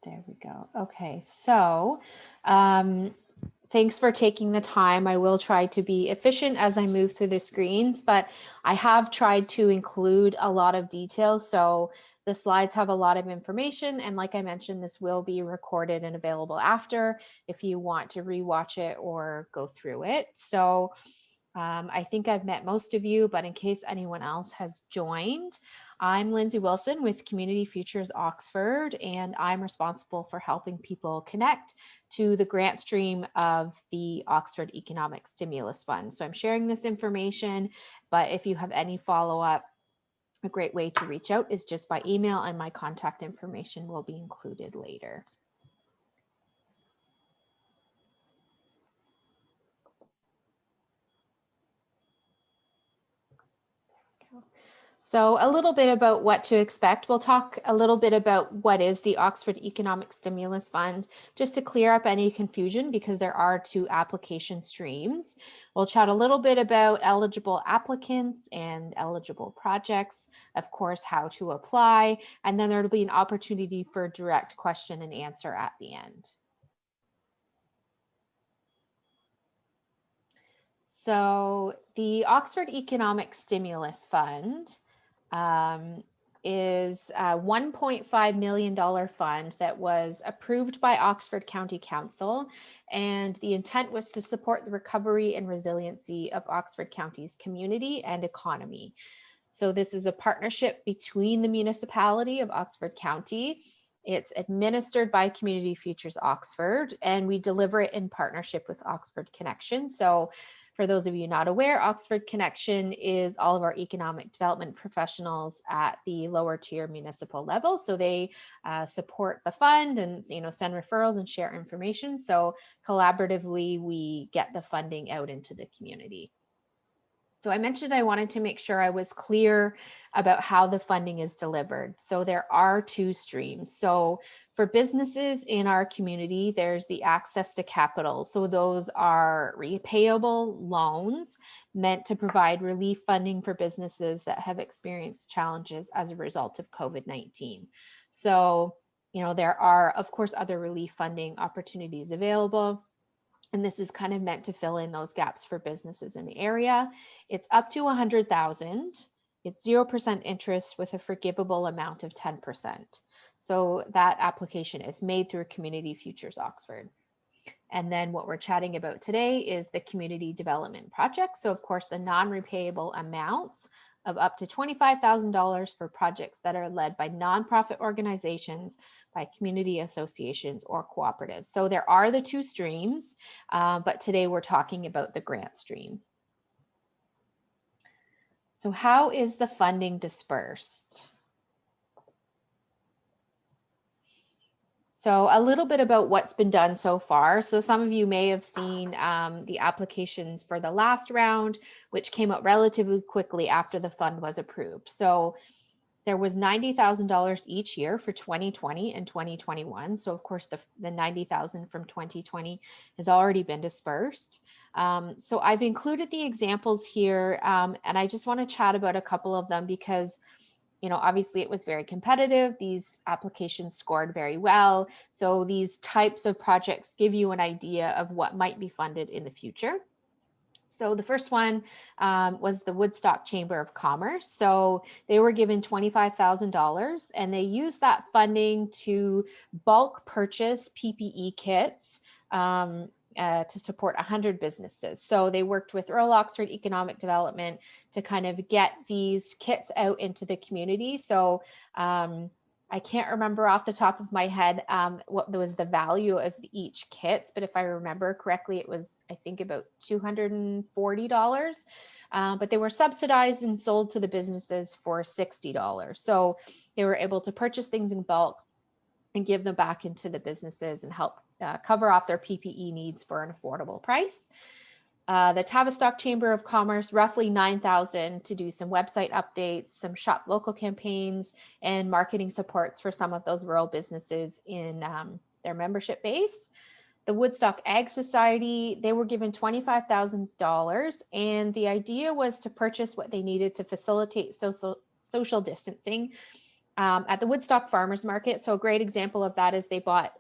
There we go. Okay, so thanks for taking the time. I will try to be efficient as I move through the screens, but I have tried to include a lot of details. So the slides have a lot of information. And like I mentioned, this will be recorded and available after if you want to rewatch it or go through it. So I think I've met most of you, but in case anyone else has joined, I'm Lindsay Wilson with Community Futures Oxford, and I'm responsible for helping people connect to the grant stream of the Oxford Economic Stimulus Fund. So I'm sharing this information, but if you have any follow-up, a great way to reach out is just by email, and my contact information will be included later. So a little bit about what to expect. We'll talk a little bit about what is the Oxford Economic Stimulus Fund, just to clear up any confusion, because there are two application streams. We'll chat a little bit about eligible applicants and eligible projects, of course, how to apply, and then there'll be an opportunity for direct question and answer at the end. So the Oxford Economic Stimulus Fund is a $1.5 million fund that was approved by Oxford County Council, and the intent was to support the recovery and resiliency of Oxford County's community and economy. So this is a partnership between the municipality of Oxford County. It's administered by Community Futures Oxford, and we deliver it in partnership with Oxford Connection. So for those of you not aware, Oxford Connection is all of our economic development professionals at the lower tier municipal level. So they support the fund and send referrals and share information. So collaboratively, we get the funding out into the community. So I mentioned I wanted to make sure I was clear about how the funding is delivered. So there are two streams. So for businesses in our community, there's the access to capital. So those are repayable loans meant to provide relief funding for businesses that have experienced challenges as a result of COVID-19. So, there are, of course, other relief funding opportunities available. And this is kind of meant to fill in those gaps for businesses in the area. It's up to 100,000. It's 0% interest with a forgivable amount of 10%. So that application is made through Community Futures Oxford. And then what we're chatting about today is the community development project. So of course, the non-repayable amounts of up to $25,000 for projects that are led by nonprofit organizations, by community associations or cooperatives. So there are the two streams, but today we're talking about the grant stream. So how is the funding dispersed? So a little bit about what's been done so far. So some of you may have seen the applications for the last round, which came out relatively quickly after the fund was approved. So there was $90,000 each year for 2020 and 2021. So of course the $90,000 from 2020 has already been dispersed. So I've included the examples here, and I just want to chat about a couple of them because obviously it was very competitive. These applications scored very well. So these types of projects give you an idea of what might be funded in the future. So the first one was the Woodstock Chamber of Commerce. So they were given $25,000 and they used that funding to bulk purchase PPE kits to support 100 businesses. So they worked with Royal Oxford Economic Development to kind of get these kits out into the community. So I can't remember off the top of my head what was the value of each kits, but if I remember correctly, it was, I think, about $240. But they were subsidized and sold to the businesses for $60. So they were able to purchase things in bulk and give them back into the businesses and help cover off their PPE needs for an affordable price. The Tavistock Chamber of Commerce, roughly $9,000 to do some website updates, some shop local campaigns, and marketing supports for some of those rural businesses in their membership base. The Woodstock Ag Society, they were given $25,000, and the idea was to purchase what they needed to facilitate social distancing at the Woodstock Farmers Market. So a great example of that is they bought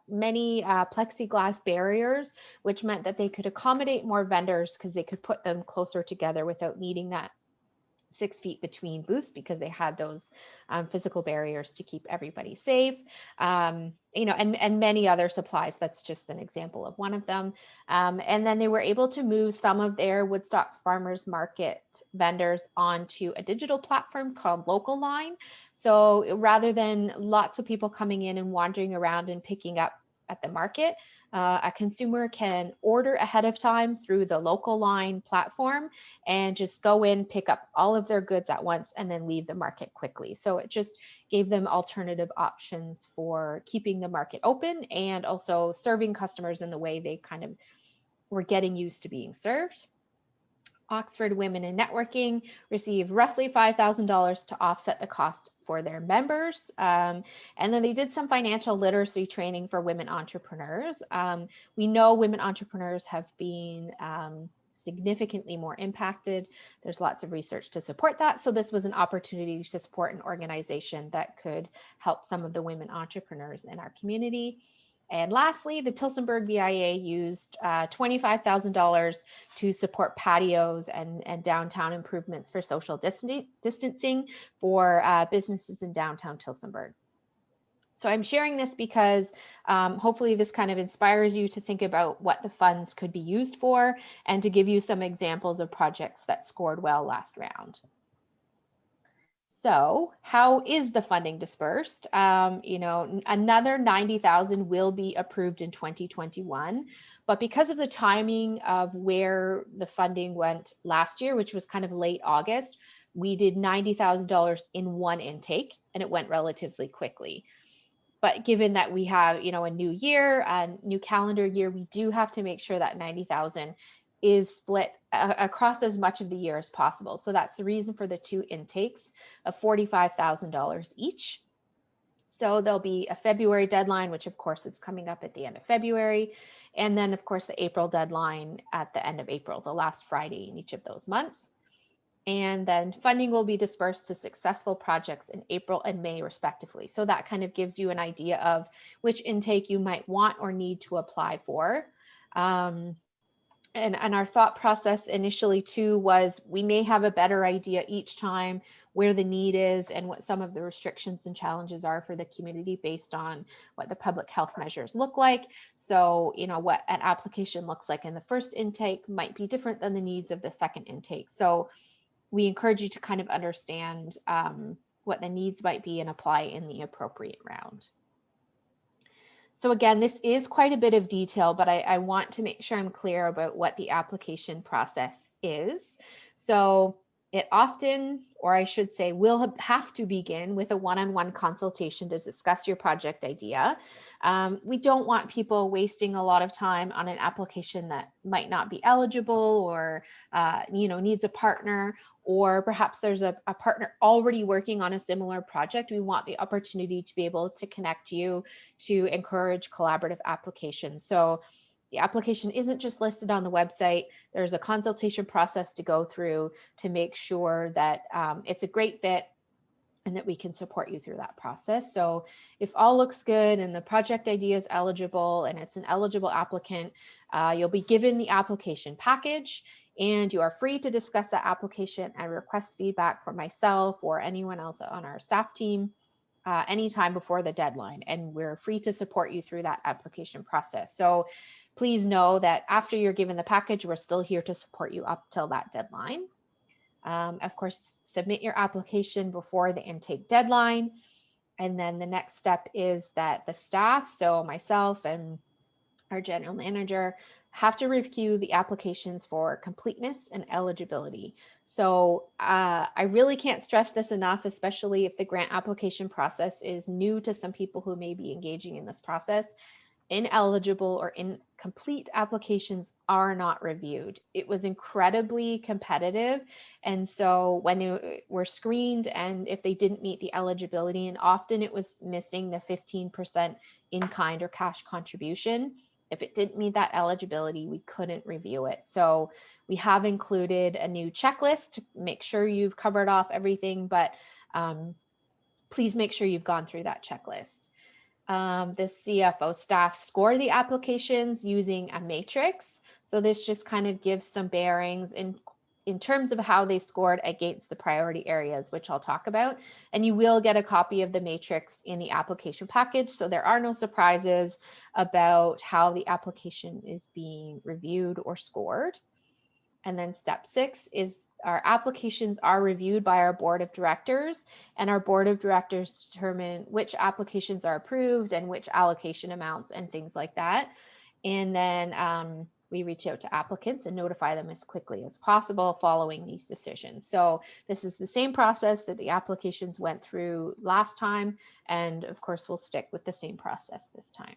many plexiglass barriers, which meant that they could accommodate more vendors because they could put them closer together without needing that 6 feet between booths, because they had those physical barriers to keep everybody safe. And many other supplies. That's just an example of one of them. And then they were able to move some of their Woodstock Farmers Market vendors onto a digital platform called Local Line. So rather than lots of people coming in and wandering around and picking up at the market, a consumer can order ahead of time through the Local Line platform and just go in, pick up all of their goods at once, and then leave the market quickly. So it just gave them alternative options for keeping the market open and also serving customers in the way they kind of were getting used to being served. Oxford Women in Networking received roughly $5,000 to offset the cost for their members. And then they did some financial literacy training for women entrepreneurs. We know women entrepreneurs have been significantly more impacted. There's lots of research to support that. So this was an opportunity to support an organization that could help some of the women entrepreneurs in our community. And lastly, the Tillsonburg VIA used $25,000 to support patios and downtown improvements for social distancing for businesses in downtown Tillsonburg. So I'm sharing this because hopefully this kind of inspires you to think about what the funds could be used for and to give you some examples of projects that scored well last round. So how is the funding dispersed? Another 90,000 will be approved in 2021, but because of the timing of where the funding went last year, which was kind of late August, we did $90,000 in one intake, and it went relatively quickly. But given that we have, a new year, a new calendar year, we do have to make sure that 90,000 is split across as much of the year as possible. So that's the reason for the two intakes of $45,000 each. So there'll be a February deadline, which of course it's coming up at the end of February. And then of course the April deadline at the end of April, the last Friday in each of those months. And then funding will be dispersed to successful projects in April and May, respectively. So that kind of gives you an idea of which intake you might want or need to apply for. And our thought process initially too was we may have a better idea each time where the need is and what some of the restrictions and challenges are for the community based on what the public health measures look like. So, what an application looks like in the first intake might be different than the needs of the second intake. So we encourage you to kind of understand what the needs might be and apply in the appropriate round. So again, this is quite a bit of detail, but I want to make sure I'm clear about what the application process is. So it often, or I should say, will have to begin with a one-on-one consultation to discuss your project idea. We don't want people wasting a lot of time on an application that might not be eligible or needs a partner, or perhaps there's a partner already working on a similar project. We want the opportunity to be able to connect you to encourage collaborative applications. So the application isn't just listed on the website. There's a consultation process to go through to make sure that it's a great fit and that we can support you through that process. So if all looks good and the project idea is eligible and it's an eligible applicant, you'll be given the application package, and you are free to discuss that application and request feedback from myself or anyone else on our staff team anytime before the deadline. And we're free to support you through that application process. So please know that after you're given the package, we're still here to support you up till that deadline. Of course, submit your application before the intake deadline. And then the next step is that the staff, so myself and our general manager, have to review the applications for completeness and eligibility. So I really can't stress this enough, especially if the grant application process is new to some people who may be engaging in this process. Ineligible or incomplete applications are not reviewed. It was incredibly competitive. And so when they were screened and if they didn't meet the eligibility, and often it was missing the 15% in-kind or cash contribution, if it didn't meet that eligibility, we couldn't review it. So we have included a new checklist to make sure you've covered off everything, but please make sure you've gone through that checklist. The CFO staff score the applications using a matrix. So this just kind of gives some bearings in terms of how they scored against the priority areas, which I'll talk about. And you will get a copy of the matrix in the application package. So there are no surprises about how the application is being reviewed or scored. And then step 6 is our applications are reviewed by our board of directors, and our board of directors determine which applications are approved and which allocation amounts and things like that. And then we reach out to applicants and notify them as quickly as possible following these decisions. So this is the same process that the applications went through last time, and of course we'll stick with the same process this time.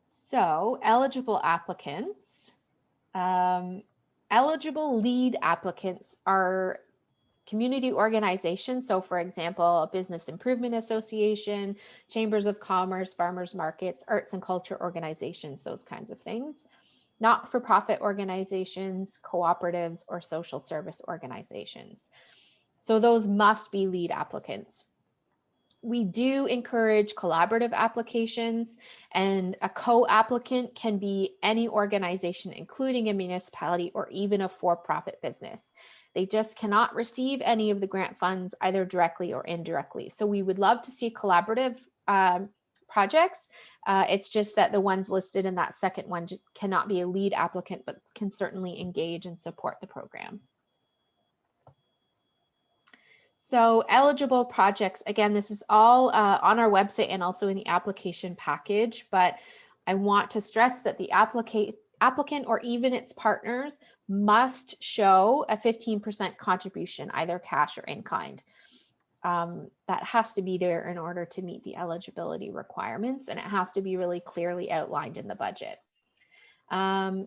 So eligible applicants. Eligible lead applicants are community organizations. So for example, a business improvement association, chambers of commerce, farmers markets, arts and culture organizations, those kinds of things. Not-for-profit organizations, cooperatives, or social service organizations. So those must be lead applicants. We do encourage collaborative applications, and a co-applicant can be any organization, including a municipality or even a for-profit business. They just cannot receive any of the grant funds either directly or indirectly. So we would love to see collaborative projects. It's just that the ones listed in that second one cannot be a lead applicant, but can certainly engage and support the program. So eligible projects, again, this is all on our website and also in the application package, but I want to stress that the applicant or even its partners must show a 15% contribution, either cash or in kind. That has to be there in order to meet the eligibility requirements, and it has to be really clearly outlined in the budget.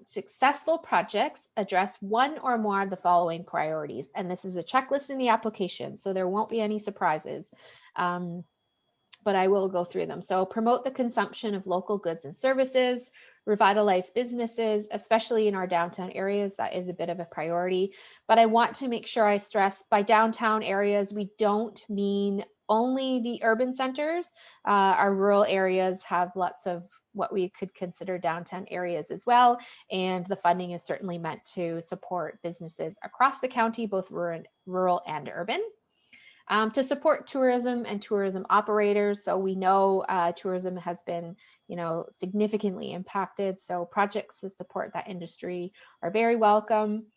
Successful projects address one or more of the following priorities, and this is a checklist in the application, so there won't be any surprises, but I will go through them. So promote the consumption of local goods and services, revitalize businesses, especially in our downtown areas. That is a bit of a priority, but I want to make sure I stress by downtown areas, we don't mean only the urban centers. Our rural areas have lots of what we could consider downtown areas as well. And the funding is certainly meant to support businesses across the county, both rural and urban. To support tourism and tourism operators. So we know tourism has been, significantly impacted. So projects to support that industry are very welcome.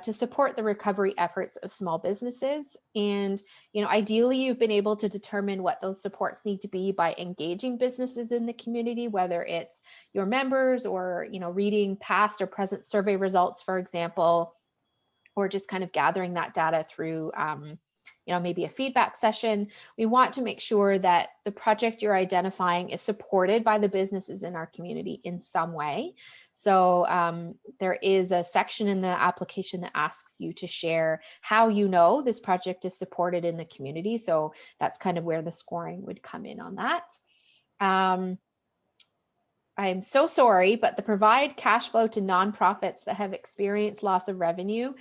To support the recovery efforts of small businesses. And, ideally you've been able to determine what those supports need to be by engaging businesses in the community, whether it's your members or, reading past or present survey results, for example, or just kind of gathering that data through, maybe a feedback session. We want to make sure that the project you're identifying is supported by the businesses in our community in some way. So there is a section in the application that asks you to share how you know this project is supported in the community. So that's kind of where the scoring would come in on that. I'm so sorry, but the provide cash flow to nonprofits that have experienced loss of revenue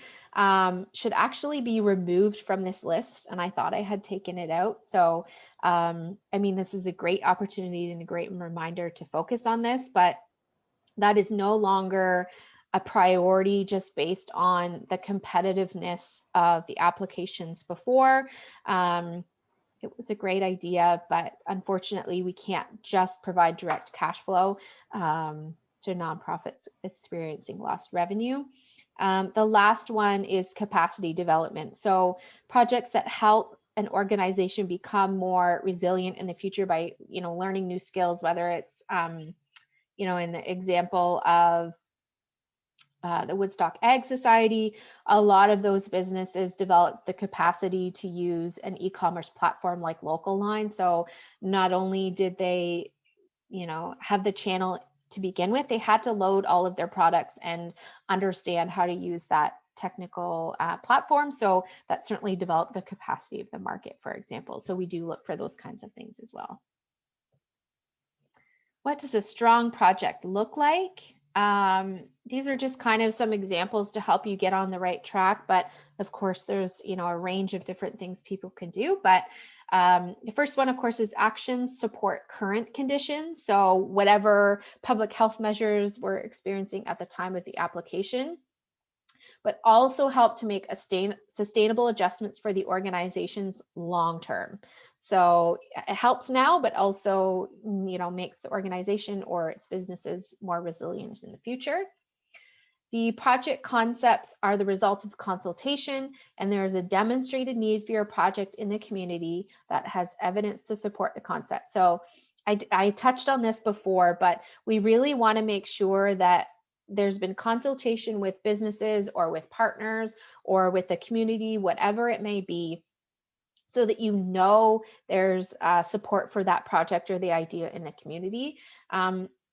should actually be removed from this list. And I thought I had taken it out. So, this is a great opportunity and a great reminder to focus on this, but that is no longer a priority just based on the competitiveness of the applications before. It was a great idea, but unfortunately, we can't just provide direct cash flow to nonprofits experiencing lost revenue. The last one is capacity development. So projects that help an organization become more resilient in the future by, learning new skills, whether it's, in the example of the Woodstock Ag Society, a lot of those businesses developed the capacity to use an e-commerce platform like Local Line. So not only did they, have the channel to begin with, they had to load all of their products and understand how to use that technical platform. So that certainly developed the capacity of the market, for example. So we do look for those kinds of things as well. What does a strong project look like? These are just kind of some examples to help you get on the right track, but of course there's, a range of different things people can do. But the first one, of course, is actions support current conditions. So whatever public health measures we're experiencing at the time of the application, but also help to make sustainable adjustments for the organization's long term. So it helps now, but also, makes the organization or its businesses more resilient in the future. The project concepts are the result of consultation, and there is a demonstrated need for your project in the community that has evidence to support the concept. So I touched on this before, but we really want to make sure that there's been consultation with businesses or with partners or with the community, whatever it may be, so that there's support for that project or the idea in the community.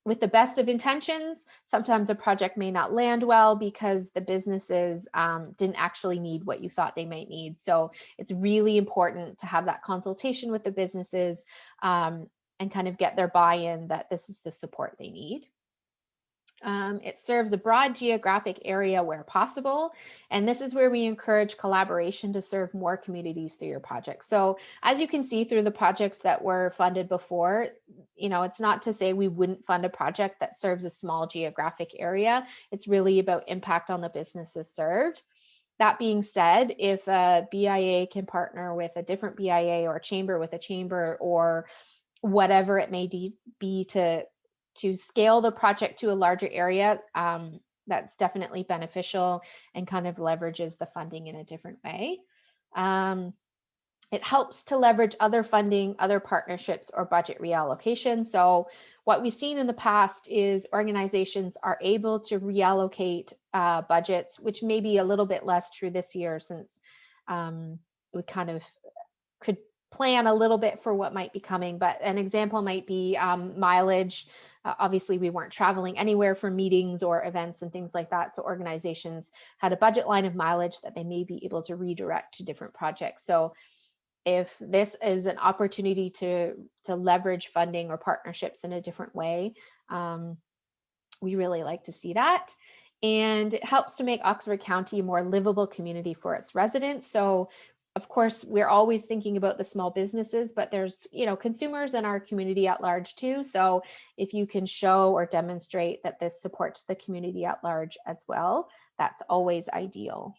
With the best of intentions, sometimes a project may not land well because the businesses didn't actually need what you thought they might need. So it's really important to have that consultation with the businesses and kind of get their buy-in that this is the support they need. It serves a broad geographic area where possible, and this is where we encourage collaboration to serve more communities through your project. So as you can see through the projects that were funded before, it's not to say we wouldn't fund a project that serves a small geographic area. It's really about impact on the businesses served. That being said, if a BIA can partner with a different BIA or a chamber with a chamber or whatever it may be to scale the project to a larger area, that's definitely beneficial and kind of leverages the funding in a different way. It helps to leverage other funding, other partnerships, or budget reallocation. So what we've seen in the past is organizations are able to reallocate budgets, which may be a little bit less true this year since we kind of could plan a little bit for what might be coming. But an example might be mileage. Obviously, we weren't traveling anywhere for meetings or events and things like that. So organizations had a budget line of mileage that they may be able to redirect to different projects. So if this is an opportunity to leverage funding or partnerships in a different way, we really like to see that. And it helps to make Oxford County a more livable community for its residents. So of course, we're always thinking about the small businesses, but there's, consumers in our community at large too. So if you can show or demonstrate that this supports the community at large as well, that's always ideal.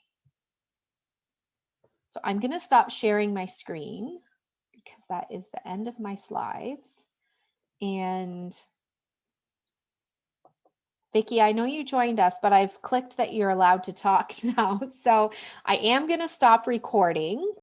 So I'm going to stop sharing my screen because that is the end of my slides. And Vicki, I know you joined us, but I've clicked that you're allowed to talk now. So I am going to stop recording.